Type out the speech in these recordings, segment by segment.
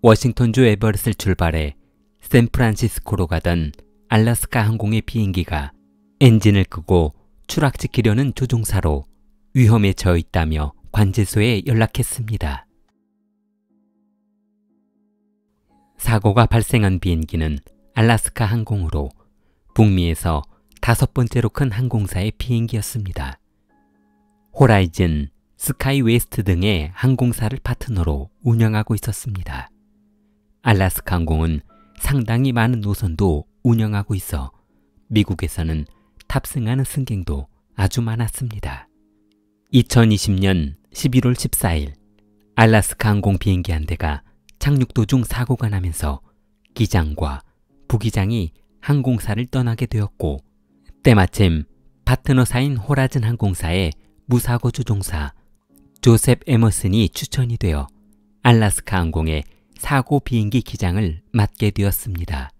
워싱턴주 에버렛을 출발해 샌프란시스코로 가던 알래스카 항공의 비행기가 엔진을 끄고 추락시키려는 조종사로 위험에 처해 있다며 관제소에 연락했습니다. 사고가 발생한 비행기는 알래스카 항공으로 북미에서 5번째로 큰 항공사의 비행기였습니다. 호라이즌, 스카이웨스트 등의 항공사를 파트너로 운영하고 있었습니다. 알래스카 항공은 상당히 많은 노선도 운영하고 있어 미국에서는 탑승하는 승객도 아주 많았습니다. 2020년 11월 14일 알래스카 항공 비행기 한 대가 착륙 도중 사고가 나면서 기장과 부기장이 항공사를 떠나게 되었고, 때마침 파트너사인 호라이즌 항공사의 무사고 조종사 조셉 에머슨이 추천이 되어 알래스카 항공의 사고 비행기 기장을 맡게 되었습니다.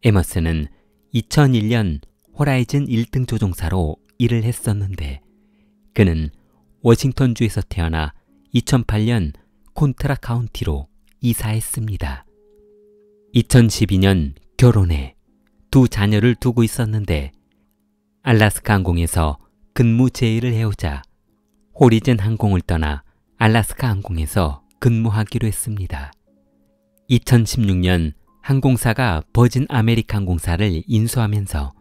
에머슨은 2001년 호라이즌 1등 조종사로 일을 했었는데, 그는 워싱턴주에서 태어나 2008년 콘트라 카운티로 이사했습니다. 2012년 결혼해 2 자녀를 두고 있었는데 알래스카 항공에서 근무 제의를 해오자 호리즌 항공을 떠나 알래스카 항공에서 근무하기로 했습니다. 2016년 항공사가 버진 아메리카 항공사를 인수하면서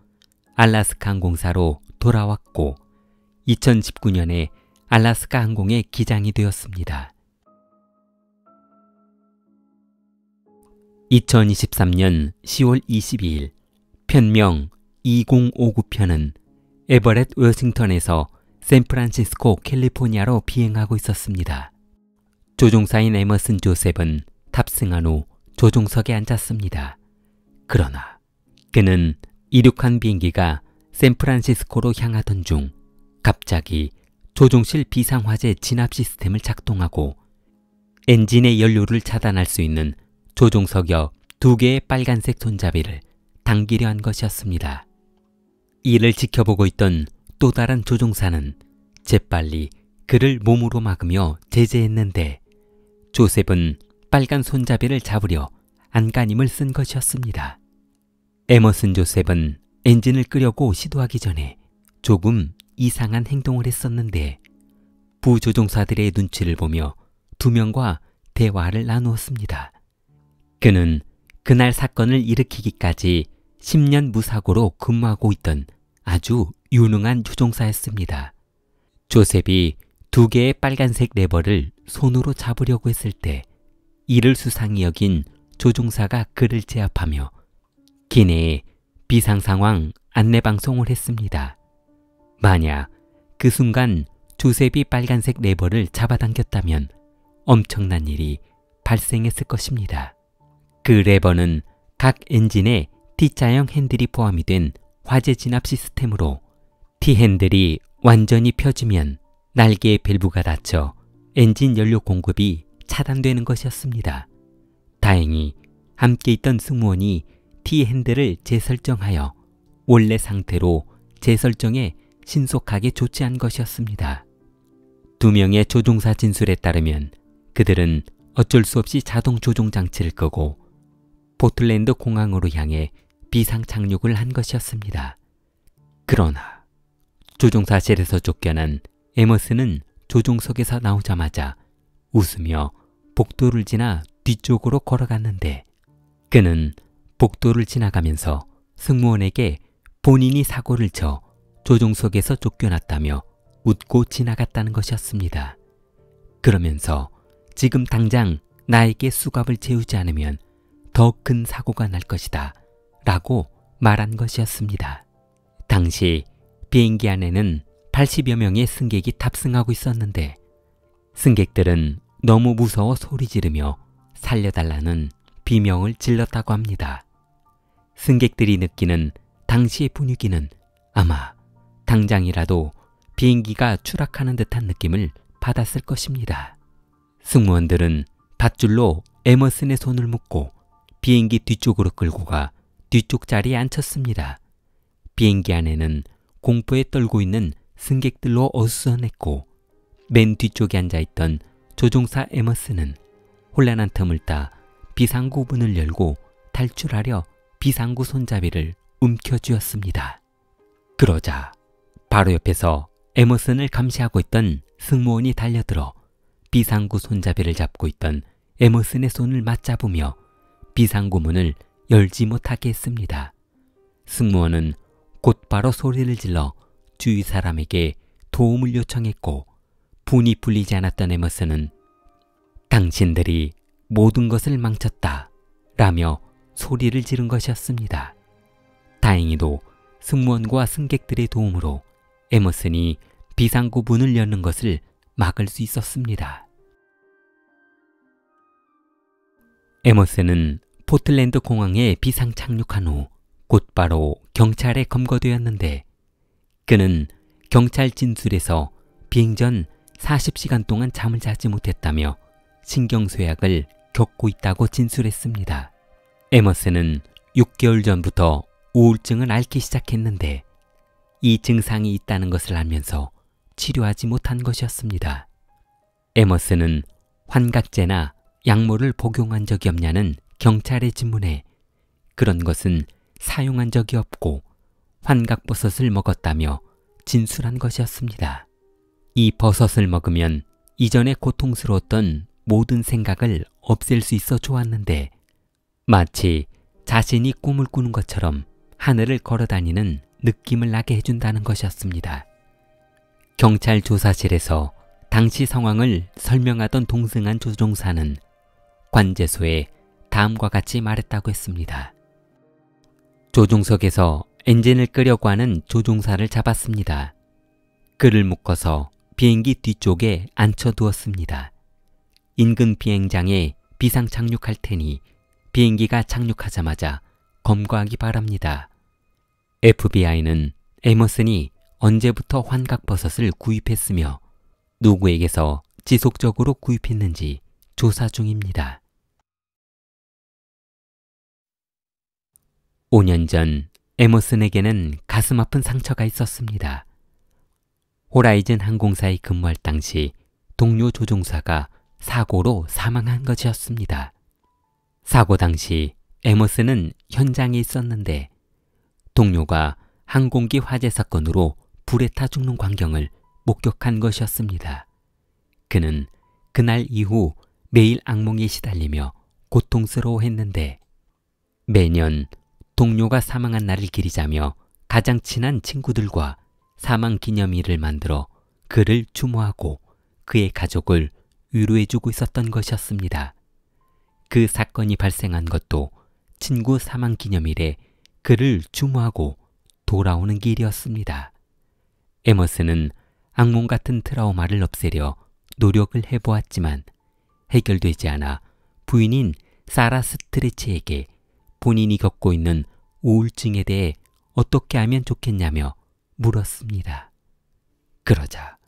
알래스카 항공사로 돌아왔고 2019년에 알래스카 항공의 기장이 되었습니다. 2023년 10월 22일 편명 2059편은 에버렛 워싱턴에서 샌프란시스코 캘리포니아로 비행하고 있었습니다. 조종사인 에머슨 조셉은 탑승한 후 조종석에 앉았습니다. 그러나 그는 이륙한 비행기가 샌프란시스코로 향하던 중 갑자기 조종실 비상화재 진압 시스템을 작동하고 엔진의 연료를 차단할 수 있는 조종석 옆 2개의 빨간색 손잡이를 당기려 한 것이었습니다. 이를 지켜보고 있던 또 다른 조종사는 재빨리 그를 몸으로 막으며 제재했는데 조셉은 빨간 손잡이를 잡으려 안간힘을 쓴 것이었습니다. 에머슨 조셉은 엔진을 끄려고 시도하기 전에 조금 이상한 행동을 했었는데 부조종사들의 눈치를 보며 2명과 대화를 나누었습니다. 그는 그날 사건을 일으키기까지 10년 무사고로 근무하고 있던 아주 유능한 조종사였습니다. 조셉이 2개의 빨간색 레버를 손으로 잡으려고 했을 때 이를 수상히 여긴 조종사가 그를 제압하며 기내에 비상상황 안내방송을 했습니다. 만약 그 순간 조셉이 빨간색 레버를 잡아당겼다면 엄청난 일이 발생했을 것입니다. 그 레버는 각 엔진에 T자형 핸들이 포함이 된 화재 진압 시스템으로 T 핸들이 완전히 펴지면 날개의 밸브가 닫혀 엔진 연료 공급이 차단되는 것이었습니다. 다행히 함께 있던 승무원이 T 핸들을 재설정하여 원래 상태로 재설정해 신속하게 조치한 것이었습니다. 2명의 조종사 진술에 따르면 그들은 어쩔 수 없이 자동 조종 장치를 끄고 포틀랜드 공항으로 향해 비상 착륙을 한 것이었습니다. 그러나 조종사실에서 쫓겨난 에머슨은 조종석에서 나오자마자 웃으며 복도를 지나 뒤쪽으로 걸어갔는데 그는 복도를 지나가면서 승무원에게 본인이 사고를 쳐 조종석에서 쫓겨났다며 웃고 지나갔다는 것이었습니다. 그러면서 지금 당장 나에게 수갑을 채우지 않으면 더 큰 사고가 날 것이다 라고 말한 것이었습니다. 당시 비행기 안에는 80여 명의 승객이 탑승하고 있었는데 승객들은 너무 무서워 소리 지르며 살려달라는 비명을 질렀다고 합니다. 승객들이 느끼는 당시의 분위기는 아마 당장이라도 비행기가 추락하는 듯한 느낌을 받았을 것입니다. 승무원들은 밧줄로 에머슨의 손을 묶고 비행기 뒤쪽으로 끌고 가 뒤쪽 자리에 앉혔습니다. 비행기 안에는 공포에 떨고 있는 승객들로 어수선했고 맨 뒤쪽에 앉아있던 조종사 에머슨은 혼란한 틈을 따 비상구 문을 열고 탈출하려 비상구 손잡이를 움켜쥐었습니다. 그러자 바로 옆에서 에머슨을 감시하고 있던 승무원이 달려들어 비상구 손잡이를 잡고 있던 에머슨의 손을 맞잡으며 비상구 문을 열지 못하게 했습니다. 승무원은 곧바로 소리를 질러 주위 사람에게 도움을 요청했고 분이 풀리지 않았던 에머슨은 당신들이 모든 것을 망쳤다 라며 소리를 지른 것이었습니다. 다행히도 승무원과 승객들의 도움으로 에머슨이 비상구 문을 여는 것을 막을 수 있었습니다. 에머슨은 포틀랜드 공항에 비상 착륙한 후 곧바로 경찰에 검거되었는데 그는 경찰 진술에서 비행 전 40시간 동안 잠을 자지 못했다며 신경쇠약을 겪고 있다고 진술했습니다. 에머슨은 6개월 전부터 우울증을 앓기 시작했는데 이 증상이 있다는 것을 알면서 치료하지 못한 것이었습니다. 에머슨은 환각제나 약물을 복용한 적이 없냐는 경찰의 질문에 그런 것은 사용한 적이 없고 환각버섯을 먹었다며 진술한 것이었습니다. 이 버섯을 먹으면 이전에 고통스러웠던 모든 생각을 없앨 수 있어 좋았는데 마치 자신이 꿈을 꾸는 것처럼 하늘을 걸어다니는 느낌을 나게 해준다는 것이었습니다. 경찰 조사실에서 당시 상황을 설명하던 동승한 조종사는 관제소에 다음과 같이 말했다고 했습니다. 조종석에서 엔진을 끄려고 하는 조종사를 잡았습니다. 그를 묶어서 비행기 뒤쪽에 앉혀두었습니다. 인근 비행장에 비상 착륙할 테니 비행기가 착륙하자마자 검거하기 바랍니다. FBI는 에머슨이 언제부터 환각버섯을 구입했으며 누구에게서 지속적으로 구입했는지 조사 중입니다. 5년 전 에머슨에게는 가슴 아픈 상처가 있었습니다. 호라이즌 항공사에 근무할 당시 동료 조종사가 사고로 사망한 것이었습니다. 사고 당시 에머슨은 현장에 있었는데 동료가 항공기 화재 사건으로 불에 타 죽는 광경을 목격한 것이었습니다. 그는 그날 이후 매일 악몽에 시달리며 고통스러워했는데 매년 동료가 사망한 날을 기리자며 가장 친한 친구들과 사망기념일을 만들어 그를 추모하고 그의 가족을 위로해주고 있었던 것이었습니다. 그 사건이 발생한 것도 친구 사망기념일에 그를 추모하고 돌아오는 길이었습니다. 에머슨은 악몽 같은 트라우마를 없애려 노력을 해보았지만 해결되지 않아 부인인 사라 스트레치에게 본인이 겪고 있는 우울증에 대해 어떻게 하면 좋겠냐며 물었습니다. 그러자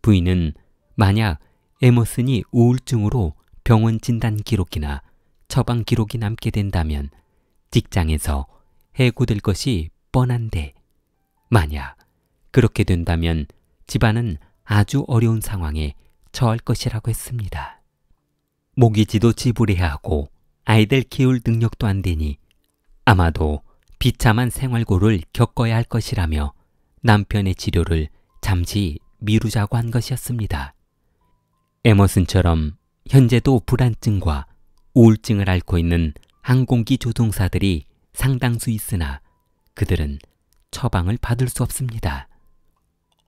부인은 만약 에머슨이 우울증으로 병원 진단 기록이나 처방 기록이 남게 된다면 직장에서 해고될 것이 뻔한데 만약 그렇게 된다면 집안은 아주 어려운 상황에 처할 것이라고 했습니다. 모기지도 지불해야 하고 아이들 키울 능력도 안 되니 아마도 비참한 생활고를 겪어야 할 것이라며 남편의 치료를 잠시 미루자고 한 것이었습니다. 에머슨처럼 현재도 불안증과 우울증을 앓고 있는 항공기 조종사들이 상당수 있으나 그들은 처방을 받을 수 없습니다.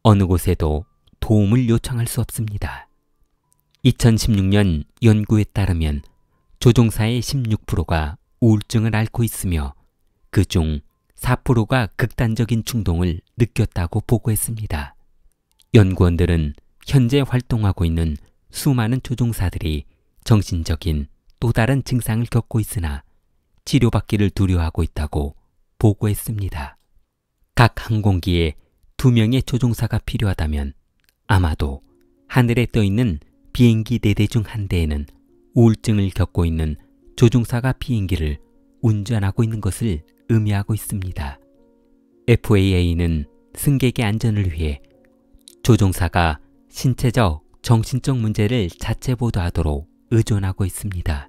어느 곳에도 도움을 요청할 수 없습니다. 2016년 연구에 따르면 조종사의 16%가 우울증을 앓고 있으며 그중 4%가 극단적인 충동을 느꼈다고 보고했습니다. 연구원들은 현재 활동하고 있는 수많은 조종사들이 정신적인 또 다른 증상을 겪고 있으나 치료받기를 두려워하고 있다고 보고했습니다. 각 항공기에 2명의 조종사가 필요하다면 아마도 하늘에 떠있는 비행기 4대 중 1대에는 우울증을 겪고 있는 조종사가 비행기를 운전하고 있는 것을 의미하고 있습니다. FAA는 승객의 안전을 위해 조종사가 신체적, 정신적 문제를 자체 보도하도록 의존하고 있습니다.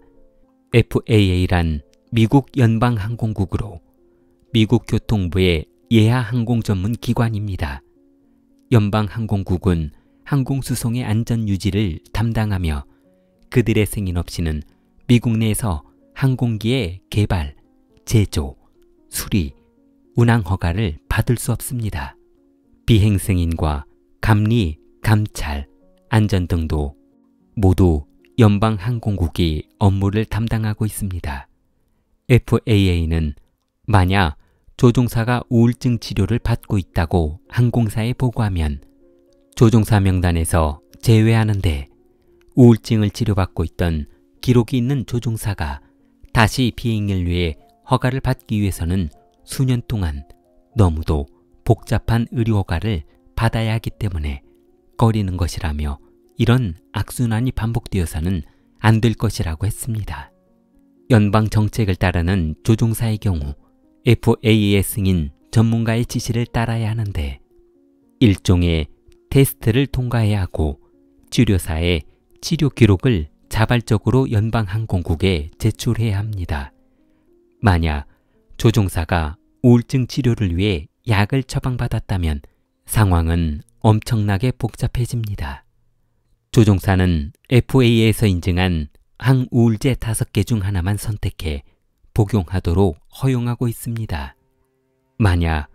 FAA란 미국 연방항공국으로 미국 교통부의 예하 항공 전문 기관입니다. 연방항공국은 항공수송의 안전 유지를 담당하며 그들의 승인 없이는 미국 내에서 항공기의 개발, 제조, 수리, 운항 허가를 받을 수 없습니다. 비행 승인과 감리, 감찰, 안전 등도 모두 연방항공국이 업무를 담당하고 있습니다. FAA는 만약 조종사가 우울증 치료를 받고 있다고 항공사에 보고하면 조종사 명단에서 제외하는데 우울증을 치료받고 있던 기록이 있는 조종사가 다시 비행을 위해 허가를 받기 위해서는 수년 동안 너무도 복잡한 의료 허가를 받아야 하기 때문에 꺼리는 것이라며 이런 악순환이 반복되어서는 안 될 것이라고 했습니다. 연방 정책을 따르는 조종사의 경우 FAA의 승인 전문가의 지시를 따라야 하는데 일종의 테스트를 통과해야 하고 치료사의 치료 기록을 자발적으로 연방항공국에 제출해야 합니다. 만약 조종사가 우울증 치료를 위해 약을 처방받았다면 상황은 엄청나게 복잡해집니다. 조종사는 FAA에서 인증한 항우울제 5개 중 하나만 선택해 복용하도록 허용하고 있습니다. 만약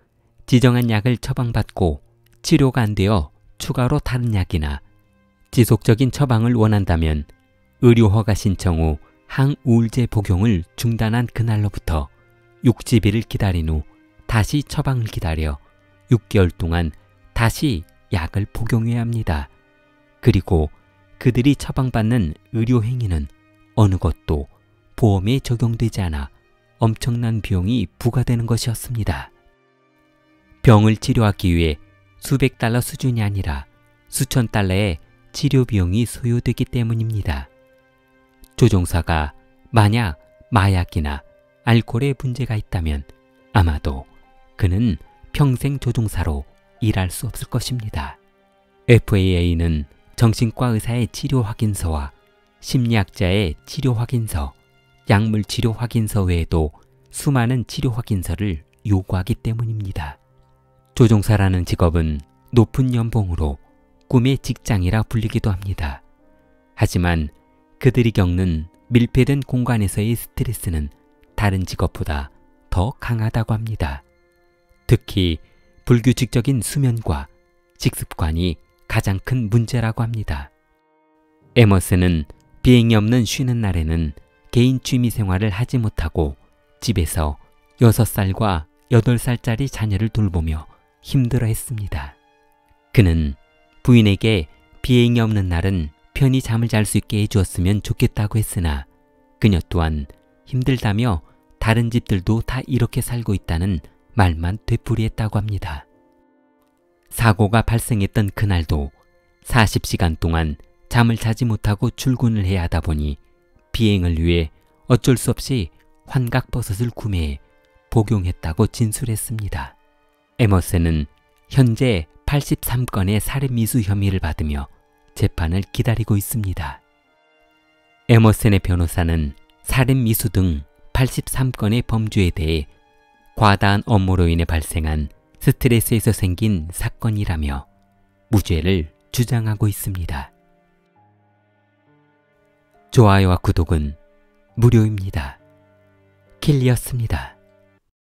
지정한 약을 처방받고 치료가 안 되어 추가로 다른 약이나 지속적인 처방을 원한다면 의료허가 신청 후 항우울제 복용을 중단한 그날로부터 60일을 기다린 후 다시 처방을 기다려 6개월 동안 다시 약을 복용해야 합니다. 그리고 그들이 처방받는 의료행위는 어느 것도 보험에 적용되지 않아 엄청난 비용이 부과되는 것이었습니다. 병을 치료하기 위해 수백 달러 수준이 아니라 수천 달러의 치료 비용이 소요되기 때문입니다. 조종사가 만약 마약이나 알코올에 문제가 있다면 아마도 그는 평생 조종사로 일할 수 없을 것입니다. FAA는 정신과 의사의 치료 확인서와 심리학자의 치료 확인서, 약물 치료 확인서 외에도 수많은 치료 확인서를 요구하기 때문입니다. 조종사라는 직업은 높은 연봉으로 꿈의 직장이라 불리기도 합니다. 하지만 그들이 겪는 밀폐된 공간에서의 스트레스는 다른 직업보다 더 강하다고 합니다. 특히 불규칙적인 수면과 식습관이 가장 큰 문제라고 합니다. 에머슨은 비행이 없는 쉬는 날에는 개인 취미 생활을 하지 못하고 집에서 6살과 8살짜리 자녀를 돌보며 힘들어했습니다. 그는 부인에게 비행이 없는 날은 편히 잠을 잘 수 있게 해주었으면 좋겠다고 했으나 그녀 또한 힘들다며 다른 집들도 다 이렇게 살고 있다는 말만 되풀이했다고 합니다. 사고가 발생했던 그날도 40시간 동안 잠을 자지 못하고 출근을 해야 하다 보니 비행을 위해 어쩔 수 없이 환각버섯을 구매해 복용했다고 진술했습니다. 에머슨은 현재 83건의 살인미수 혐의를 받으며 재판을 기다리고 있습니다. 에머슨의 변호사는 살인미수 등 83건의 범죄에 대해 과다한 업무로 인해 발생한 스트레스에서 생긴 사건이라며 무죄를 주장하고 있습니다. 좋아요와 구독은 무료입니다. 킬리였습니다.